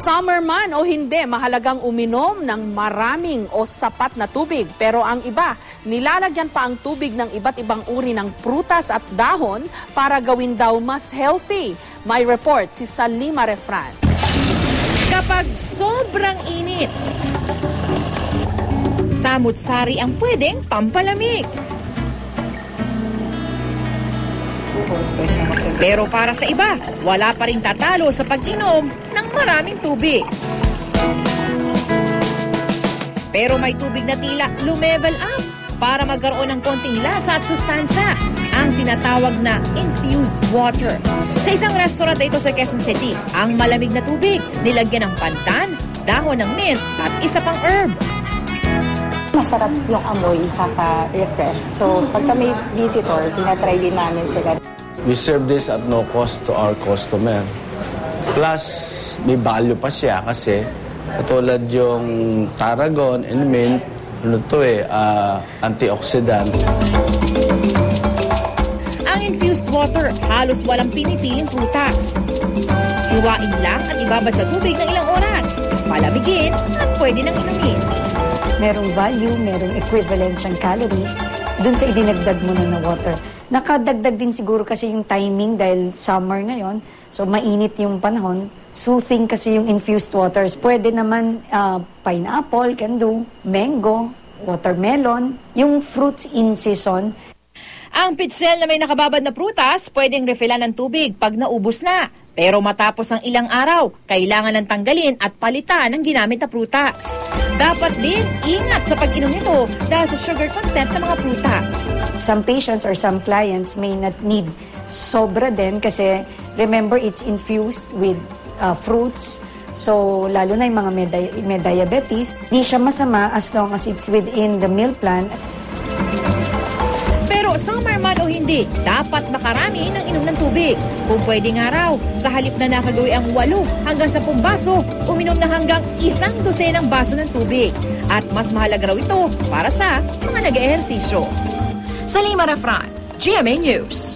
Summer man o hindi, mahalagang uminom ng maraming o sapat na tubig. Pero ang iba, nilalagyan pa ang tubig ng iba't ibang uri ng prutas at dahon para gawin daw mas healthy. May report si Salima Refran. Kapag sobrang init, samut-sari ang pwedeng pampalamig. Pero para sa iba, wala pa rin tatalo sa pag-inom ng maraming tubig. Pero may tubig na tila lumevel up para magkaroon ng konting lasa at sustansya, ang tinatawag na infused water. Sa isang restaurant ito sa Quezon City, ang malamig na tubig nilagyan ng pandan, dahon ng mint at isa pang herb. Masarap yung amoy, kaka-refresh. So, pagka may visitor, tinatry din namin sila. We serve this at no cost to our customer. Plus, may value pa siya kasi katulad yung tarragon and mint, antioxidant. Ang infused water, halos walang pinipiling prutas. Hiwain lang at ibabad sa tubig ng ilang oras. Palamigin at pwede nang inumin. Merong value, merong equivalent siyang calories dun sa idinagdag mo na water. Nakadagdag din siguro kasi yung timing dahil summer ngayon, so mainit yung panahon. Soothing kasi yung infused waters. Pwede naman pineapple, can do, mango, watermelon, yung fruits in season. Ang pitsel na may nakababad na prutas, pwedeng refillan ng tubig pag naubos na. Pero matapos ang ilang araw, kailangan ng tanggalin at palitan ang ginamit na prutas. Dapat din ingat sa pag-inom nito dahil sa sugar content ng mga prutas. Some patients or some clients may not need sobra din kasi remember it's infused with fruits. So lalo na yung mga may diabetes, hindi siya masama as long as it's within the meal plan. Pero summer man o hindi, dapat makarami ng inom ng tubig. Kung pwedeng araw, sa halip na nakagawi ang 8 hanggang 10 baso, uminom na hanggang 1 dosenang baso ng tubig. At mas mahalaga raw ito para sa mga nag-ehersisyo. Salima Refran, GMA News.